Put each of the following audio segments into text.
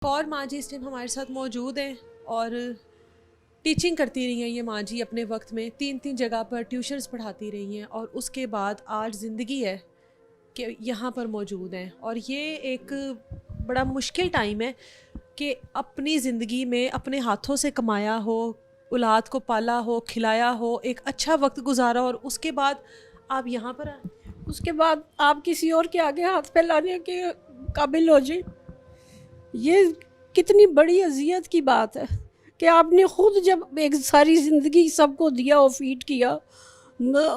اور ماں جی اس ٹائم ہمارے ساتھ موجود ہیں اور ٹیچنگ کرتی رہی ہیں یہ ماں جی اپنے وقت میں 3 جگہ پر ٹیوشنز پڑھاتی رہی ہیں اور اس کے بعد آج زندگی ہے کہ یہاں پر موجود ہیں اور یہ ایک بڑا مشکل ٹائم ہے کہ اپنی زندگی میں اپنے ہاتھوں سے کمایا ہو، اولاد کو پالا ہو، کھلایا ہو، ایک اچھا وقت گزارا اور اس کے بعد آپ یہاں پر اس کے بعد آپ کسی اور کے آگے ہاتھ پھیلانے کے قابل ہو جائیں. یہ کتنی بڑی اذیت کی بات ہے کہ آپ نے خود جب ایک ساری زندگی سب کو دیا ہو، فیڈ کیا،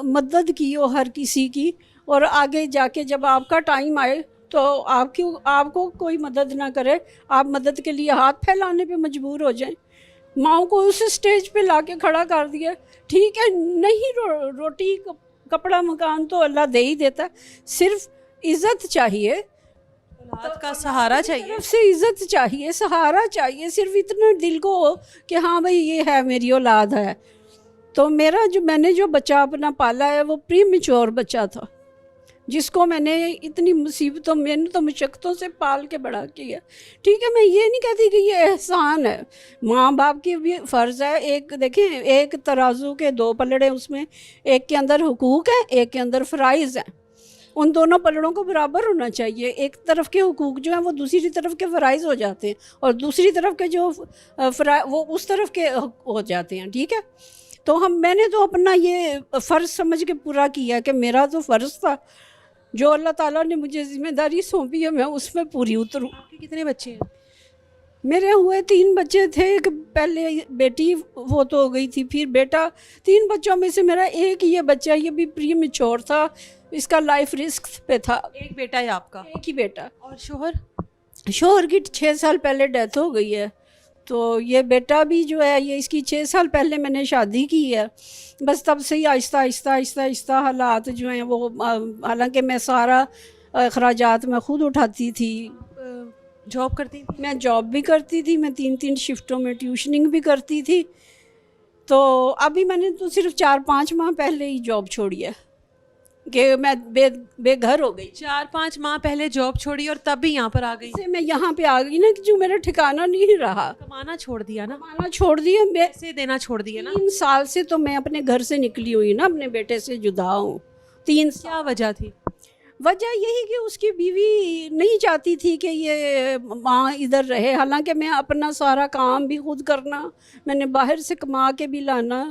مدد کی ہو ہر کسی کی، اور آگے جا کے جب آپ کا ٹائم آئے تو آپ کو کوئی مدد نہ کرے، آپ مدد کے لیے ہاتھ پھیلانے پہ مجبور ہو جائیں. ماؤں کو اس سٹیج پہ لا کے کھڑا کر دیا. ٹھیک ہے، نہیں روٹی کپڑا مکان تو اللہ دے ہی دیتا ہے، صرف عزت چاہیے، اولاد کا سہارا چاہیے. طرف سے عزت چاہیے، سہارا چاہیے، صرف اتنا دل کو ہو کہ ہاں بھائی یہ ہے، میری اولاد ہے. تو میں نے جو بچہ اپنا پالا ہے وہ پری میچور بچہ تھا، جس کو میں نے اتنی مصیبتوں میں نے تو مشقتوں سے پال کے بڑا کیا. ٹھیک ہے، میں یہ نہیں کہتی کہ یہ احسان ہے، ماں باپ کی بھی فرض ہے. ایک دیکھیں، ایک ترازو کے 2 پلڑے، اس میں ایک کے اندر حقوق ہیں، ایک کے اندر فرائض ہیں. ان دونوں پلڑوں کو برابر ہونا چاہیے. ایک طرف کے حقوق جو ہیں وہ دوسری طرف کے فرائض ہو جاتے ہیں، اور دوسری طرف کے جو وہ اس طرف کے ہو جاتے ہیں. ٹھیک ہے، تو میں نے تو اپنا یہ فرض سمجھ کے پورا کیا کہ میرا تو فرض تھا، جو اللہ تعالیٰ نے مجھے ذمہ داری سونپی ہے میں اس میں پوری اتروں. آپ کے کتنے بچے ہیں؟ میرے ہوئے 3 بچے تھے. ایک پہلے بیٹی وہ تو ہو گئی تھی، پھر بیٹا. 3 بچوں میں سے میرا ایک یہ بچہ، یہ بھی پری میچور تھا، اس کا لائف رسک پہ تھا. ایک بیٹا ہے آپ کا؟ ایک ہی بیٹا. اور شوہر کی 6 سال پہلے ڈیتھ ہو گئی ہے. تو یہ بیٹا بھی جو ہے، یہ اس کی 6 سال پہلے میں نے شادی کی ہے. بس تب سے ہی آہستہ آہستہ آہستہ آہستہ حالات جو ہیں وہ، حالانکہ میں سارا اخراجات میں خود اٹھاتی تھی. جاب کرتی تھی؟ میں جاب بھی کرتی تھی، میں 3 شفٹوں میں ٹیوشننگ بھی کرتی تھی. تو ابھی میں نے تو صرف 4-5 ماہ پہلے ہی جاب چھوڑی ہے کہ میں بے گھر ہو گئی. 4-5 ماہ پہلے جاب چھوڑی اور تب بھی یہاں پر آ گئی؟ سے میں یہاں پہ آ گئی نا، کہ جو میرا ٹھکانہ نہیں رہا. کمانا چھوڑ دیا نا؟ کمانا چھوڑ دیا، پیسے دینا چھوڑ دیے نا؟ 3 سال سے تو میں اپنے گھر سے نکلی ہوئی نا، اپنے بیٹے سے جدا ہوں. 3 سال. کیا وجہ تھی؟ وجہ یہی کہ اس کی بیوی نہیں چاہتی تھی کہ یہ ماں ادھر رہے. حالانکہ میں اپنا سارا کام بھی خود کرنا، میں نے باہر سے کما کے بھی لانا،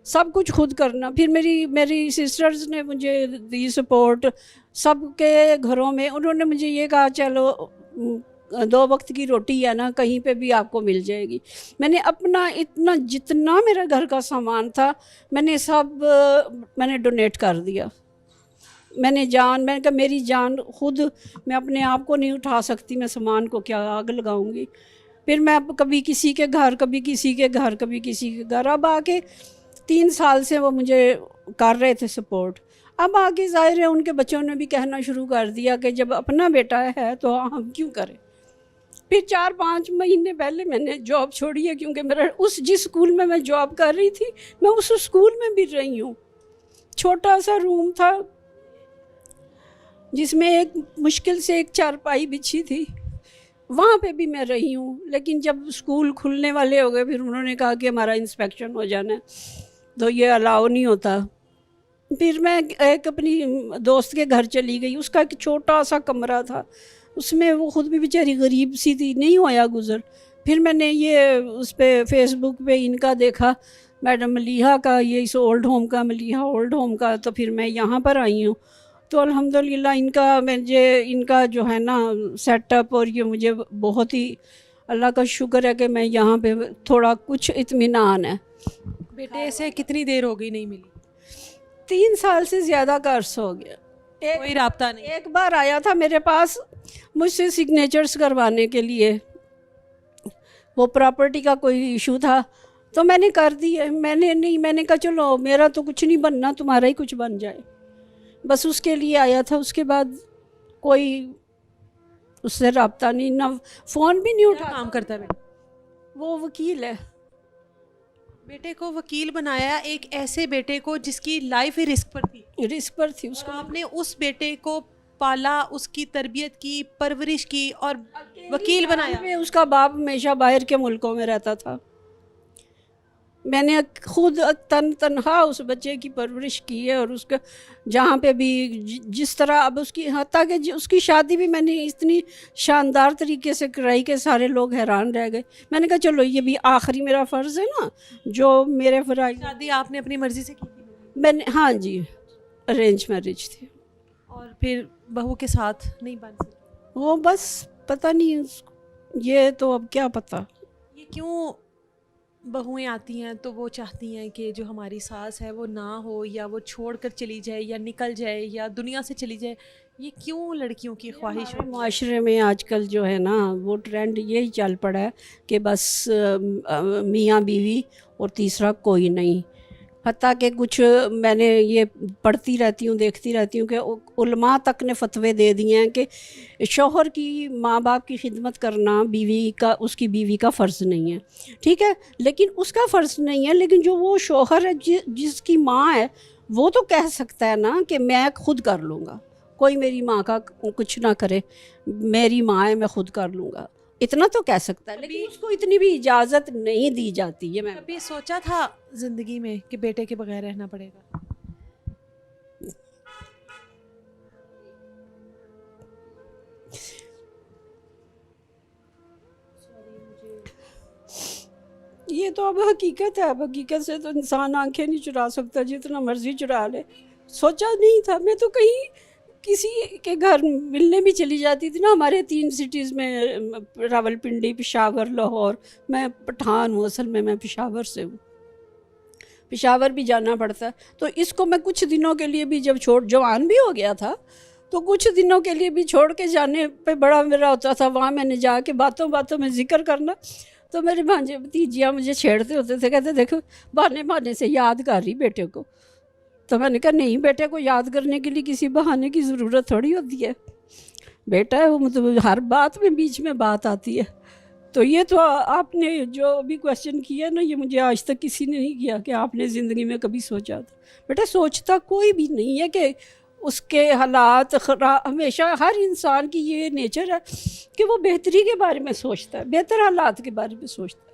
سب کچھ خود کرنا. پھر میری سسٹرز نے مجھے دی سپورٹ. سب کے گھروں میں انہوں نے مجھے یہ کہا، چلو 2 وقت کی روٹی ہے نا، کہیں پہ بھی آپ کو مل جائے گی. میں نے اپنا اتنا جتنا میرا گھر کا سامان تھا میں نے ڈونیٹ کر دیا. میں نے کہا میری جان خود میں اپنے آپ کو نہیں اٹھا سکتی، میں سامان کو کیا آگ لگاؤں گی. پھر میں کبھی کسی کے گھر، کبھی کسی کے گھر، کبھی کسی کے گھر. اب آگے 3 سال سے وہ مجھے کر رہے تھے سپورٹ. اب آگے ظاہر ہے ان کے بچوں نے بھی کہنا شروع کر دیا کہ جب اپنا بیٹا ہے تو ہم کیوں کریں. پھر 4-5 مہینے پہلے میں نے جاب چھوڑی ہے، کیونکہ میرا جس اسکول میں میں جاب کر رہی تھی میں اس اسکول میں بھی رہی ہوں. چھوٹا سا روم تھا جس میں ایک مشکل سے ایک چارپائی بچھی تھی، وہاں پہ بھی میں رہی ہوں. لیکن جب اسکول کھلنے والے ہو گئے پھر انہوں نے کہا کہ ہمارا انسپیکشن ہو جانا ہے تو یہ الاؤ نہیں ہوتا. پھر میں ایک اپنی دوست کے گھر چلی گئی. اس کا ایک چھوٹا سا کمرہ تھا، اس میں وہ خود بھی بیچاری غریب سی تھی، نہیں ہویا گزر. پھر میں نے یہ اس پہ فیس بک پہ ان کا دیکھا، میڈم ملیحہ کا، یہ اس اولڈ ہوم کا، ملیحہ اولڈ ہوم کا. تو پھر میں یہاں پر آئی ہوں. تو الحمدللہ ان کا جو ہے نا سیٹ اپ، اور یہ مجھے بہت ہی اللہ کا شکر ہے کہ میں یہاں پہ تھوڑا کچھ اطمینان ہے. بیٹے سے کتنی دیر ہو گئی نہیں ملی؟ 3 سال سے زیادہ کا عرصہ ہو گیا. کوئی رابطہ نہیں؟ ایک بار آیا تھا میرے پاس مجھ سے سگنیچرز کروانے کے لیے، وہ پراپرٹی کا کوئی ایشو تھا تو میں نے کر دی. میں نے کہا چلو میرا تو کچھ نہیں بننا، تمہارا ہی کچھ بن جائے، بس اس کے لیے آیا تھا. اس کے بعد کوئی اس سے رابطہ نہیں، نہ فون بھی نہیں اٹھا. کام کرتا ہے بیٹا؟ وہ وکیل ہے. بیٹے کو وکیل بنایا، ایک ایسے بیٹے کو جس کی لائف ہی رسک پر تھی. رسک پر تھی. اس کو آپ نے اس بیٹے کو پالا, اس کی تربیت کی, پرورش کی اور وکیل بنایا. اس کا باپ ہمیشہ باہر کے ملکوں میں رہتا تھا. میں نے خود تنہا اس بچے کی پرورش کی ہے, اور اس کا جہاں پہ بھی جس طرح اب اس کی, حتیٰ کہ اس کی شادی بھی میں نے اتنی شاندار طریقے سے کرائی کہ سارے لوگ حیران رہ گئے. میں نے کہا چلو یہ بھی آخری میرا فرض ہے نا, جو میرے فرائض. شادی آپ نے اپنی مرضی سے کی تھی؟ میں نے, ہاں جی, ارینج میرج تھی. اور پھر بہو کے ساتھ نہیں بن سکی؟ وہ بس پتہ نہیں, یہ تو اب کیا پتہ. یہ کیوں بہویں آتی ہیں تو وہ چاہتی ہیں کہ جو ہماری ساس ہے وہ نہ ہو, یا وہ چھوڑ کر چلی جائے, یا نکل جائے, یا دنیا سے چلی جائے؟ یہ کیوں لڑکیوں کی خواہش ہے؟ معاشرے میں آج کل جو ہے نا وہ ٹرینڈ یہی چل پڑا ہے کہ بس میاں بیوی اور تیسرا کوئی نہیں. حتیٰ کہ کچھ میں نے یہ پڑھتی رہتی ہوں, دیکھتی رہتی ہوں کہ علماء تک نے فتوے دے دیے ہیں کہ شوہر کی, ماں باپ کی خدمت کرنا بیوی کا, اس کی بیوی کا فرض نہیں ہے. ٹھیک ہے, لیکن اس کا فرض نہیں ہے, لیکن جو وہ شوہر ہے جس کی ماں ہے وہ تو کہہ سکتا ہے نا کہ میں خود کر لوں گا, کوئی میری ماں کا کچھ نہ کرے, میری ماں ہے میں خود کر لوں گا, اتنا تو کہہ سکتا ہے. لیکن اس کو اتنی بھی اجازت نہیں دی جاتی ہے. میں کبھی سوچا تھا زندگی میں کہ بیٹے کے بغیر رہنا پڑے گا؟ یہ تو اب حقیقت ہے, اب حقیقت سے تو انسان آنکھیں نہیں چرا سکتا, جتنا مرضی چرا لے. سوچا نہیں تھا, میں تو کہیں کسی کے گھر ملنے بھی چلی جاتی تھی نا. ہمارے 3 سٹیز میں, راولپنڈی, پشاور, لاہور. میں پٹھان ہوں اصل میں پشاور سے ہوں, پشاور بھی جانا پڑتا ہے. تو اس کو میں کچھ دنوں کے لیے بھی, جب جوان بھی ہو گیا تھا تو کچھ دنوں کے لیے بھی چھوڑ کے جانے پہ بڑا میرا ہوتا تھا. وہاں میں نے جا کے باتوں میں ذکر کرنا, تو میرے بھانجے بھتیجیاں مجھے چھیڑتے ہوتے تھے, کہتے دیکھو بہانے سے یاد کر رہی بیٹے کو. تو میں نے کہا نہیں, بیٹے کو یاد کرنے کے لیے کسی بہانے کی ضرورت تھوڑی ہوتی ہے. بیٹا ہے وہ, مطلب ہر بات میں بیچ میں بات آتی ہے. تو یہ تو آپ نے جو ابھی کویسچن کیا نا, یہ مجھے آج تک کسی نے نہیں کیا کہ آپ نے زندگی میں کبھی سوچا تھا. بیٹا سوچتا کوئی بھی نہیں ہے کہ اس کے حالات ہمیشہ ہر انسان کی یہ نیچر ہے کہ وہ بہتری کے بارے میں سوچتا ہے, بہتر حالات کے بارے میں سوچتا ہے.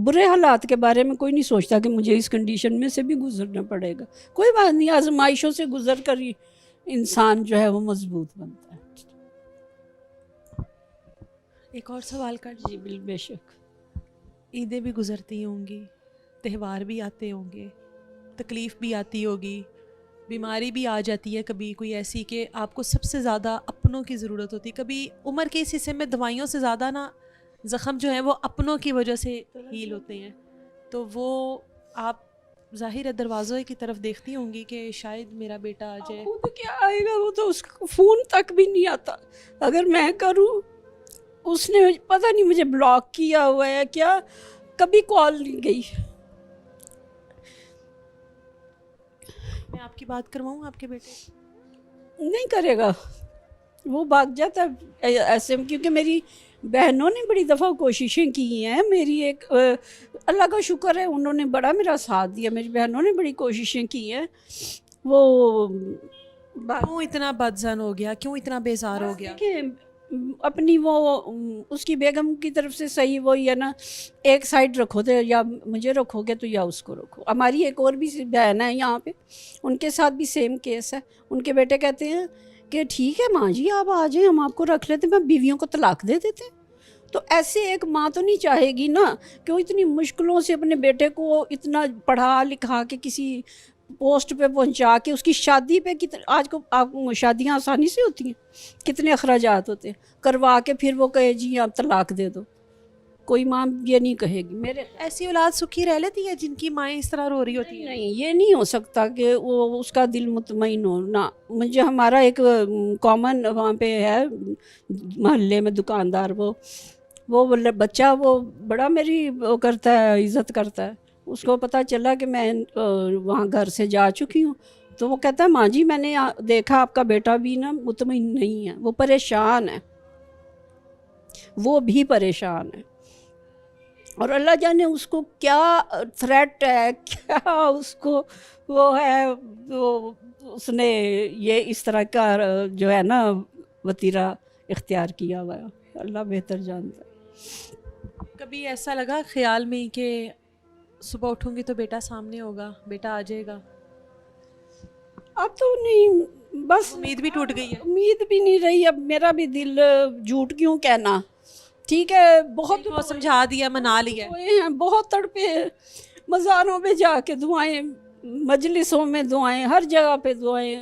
برے حالات کے بارے میں کوئی نہیں سوچتا کہ مجھے اس کنڈیشن میں سے بھی گزرنا پڑے گا. کوئی بات نہیں, آزمائشوں سے گزر کر ہی انسان جو ہے وہ مضبوط بنتا ہے. ایک اور سوال کر. جی بے شک. عیدیں بھی گزرتی ہوں گی, تہوار بھی آتے ہوں گے, تکلیف بھی آتی ہوگی, بیماری بھی آ جاتی ہے کبھی کوئی ایسی کہ آپ کو سب سے زیادہ اپنوں کی ضرورت ہوتی. کبھی عمر کے اس حصے میں دوائیوں سے زیادہ نا زخم جو ہیں وہ اپنوں کی وجہ سے ہیل ہوتے ہیں. تو وہ آپ ظاہر دروازوں کی طرف دیکھتی ہوں گی کہ شاید میرا بیٹا آ جائے. خود کیا آئے گا, وہ تو اس کو فون تک بھی نہیں آتا. اگر میں کروں, اس نے پتہ نہیں مجھے بلاک کیا ہوا ہے کیا, کبھی کال نہیں گئی. میں آپ کی بات کرواؤں آپ کے بیٹے؟ نہیں کرے گا, وہ بھاگ جاتا ہے ایسے. کیونکہ میری بہنوں نے بڑی دفعہ کوششیں کی ہیں. میری ایک اللہ کا شکر ہے, انہوں نے بڑا میرا ساتھ دیا. میری بہنوں نے بڑی کوششیں کی ہیں. وہ کیوں اتنا بدزن ہو گیا, کیوں اتنا بیزار ہو گیا؟ کہ اپنی وہ اس کی بیگم کی طرف سے صحیح وہی ہے نا, ایک سائڈ رکھو تو یا مجھے رکھو گے تو یا اس کو رکھو. ہماری ایک اور بھی بہن ہے یہاں پہ, ان کے ساتھ بھی سیم کیس ہے. ان کے بیٹے کہتے ہیں کہ ٹھیک ہے ماں جی آپ آ جائیں, ہم آپ کو رکھ لیتے, میں بیویوں کو طلاق دے دیتے. تو ایسے ایک ماں تو نہیں چاہے گی نا کہ وہ اتنی مشکلوں سے اپنے بیٹے کو اتنا پڑھا لکھا کے کسی پوسٹ پہ پہنچا کے اس کی شادی پہ. آج کو آپ شادیاں آسانی سے ہوتی ہیں, کتنے اخراجات ہوتے ہیں, کروا کے پھر وہ کہے جی آپ طلاق دے دو. کوئی ماں یہ نہیں کہے گی. میرے ایسی اولاد سکھی رہ لیتی ہے جن کی مائیں اس طرح رو رہی ہوتی ہیں؟ نہیں, یہ نہیں ہو سکتا کہ وہ اس کا دل مطمئن ہو نا. مجھے ہمارا ایک کامن وہاں پہ ہے محلے میں دکاندار, وہ بچہ وہ بڑا میری وہ کرتا ہے, عزت کرتا ہے. اس کو پتہ چلا کہ میں وہاں گھر سے جا چکی ہوں, تو وہ کہتا ہے ماں جی میں نے دیکھا آپ کا بیٹا بھی نا مطمئن نہیں ہے, وہ پریشان ہے, وہ بھی پریشان ہے. اور اللہ جانے اس کو کیا تھریٹ ہے، کیا اس کو وہ ہے، وہ اس نے یہ اس طرح کا جو ہے نا وتیرہ اختیار کیا ہوا ہے، اللہ بہتر جانتا ہے۔ کبھی ایسا لگا خیال میں کہ صبح اٹھوں گی تو بیٹا سامنے ہوگا، بیٹا آ جائے گا؟ اب تو نہیں، بس امید بھی ٹوٹ گئی ہے؟ امید بھی نہیں رہی، اب میرا بھی دل جھوٹ کیوں کہنا، ٹھیک ہے بہت دل کو سمجھا دیا، منا لیا۔ ہوئے ہیں، بہت تڑپے، مزاروں پہ جا کے دعائیں، مجلسوں میں دعائیں، ہر جگہ پہ دعائیں،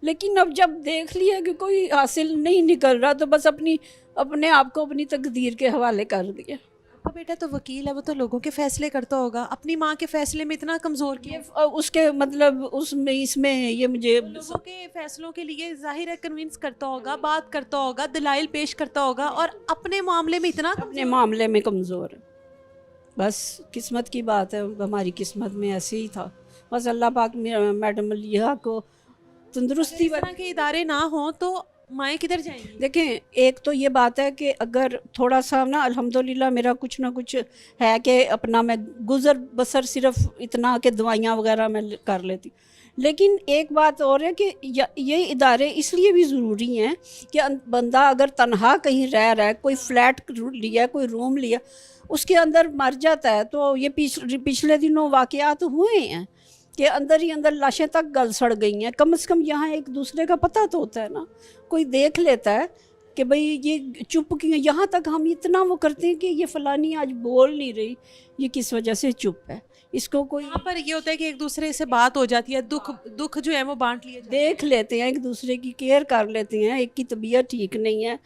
لیکن اب جب دیکھ لیا کہ کوئی حاصل نہیں نکل رہا تو بس اپنے آپ کو اپنی تقدیر کے حوالے کر دیا۔ آپ کا بیٹا تو وکیل ہے، وہ تو لوگوں کے فیصلے کرتا ہوگا، اپنی ماں کے فیصلے میں اتنا کمزور کیا؟ اس کے مطلب اس میں یہ مجھے لوگوں کے فیصلوں کے لیے ظاہر ہے کنونس کرتا ہوگا، بات کرتا ہوگا، دلائل پیش کرتا ہوگا، اور اپنے معاملے میں اتنا اپنے معاملے میں کمزور ہے، بس قسمت کی بات ہے، ہماری قسمت میں ایسے ہی تھا، بس اللہ پاک میڈم علیہ کو تندرستی اس طرح کے ادارے نہ ہوں تو مائیں کدھر جائیں گی؟ دیکھیں ایک تو یہ بات ہے کہ اگر تھوڑا سا نا الحمدللہ میرا کچھ نہ کچھ ہے کہ اپنا میں گزر بسر صرف اتنا کہ دوائیاں وغیرہ میں کر لیتی، لیکن ایک بات اور ہے کہ یہ ادارے اس لیے بھی ضروری ہیں کہ بندہ اگر تنہا کہیں رہ رہا ہے، کوئی فلیٹ لیا، کوئی روم لیا، اس کے اندر مر جاتا ہے، تو یہ پچھلے دنوں واقعات ہوئے ہیں کہ اندر ہی اندر لاشیں تک گل سڑ گئی ہیں، کم از کم یہاں ایک دوسرے کا پتہ تو ہوتا ہے نا، کوئی دیکھ لیتا ہے کہ بھئی یہ چپ کیوں، یہاں تک ہم اتنا وہ کرتے ہیں کہ یہ فلانی آج بول نہیں رہی، یہ کس وجہ سے چپ ہے، اس کو کوئی یہاں پر یہ ہوتا ہے کہ ایک دوسرے سے بات ہو جاتی ہے، دکھ جو ہے وہ بانٹ لیا جاتا ہے۔ دیکھ لیتے ہیں، ایک دوسرے کی کیئر کر لیتے ہیں، ایک کی طبیعت ٹھیک نہیں ہے،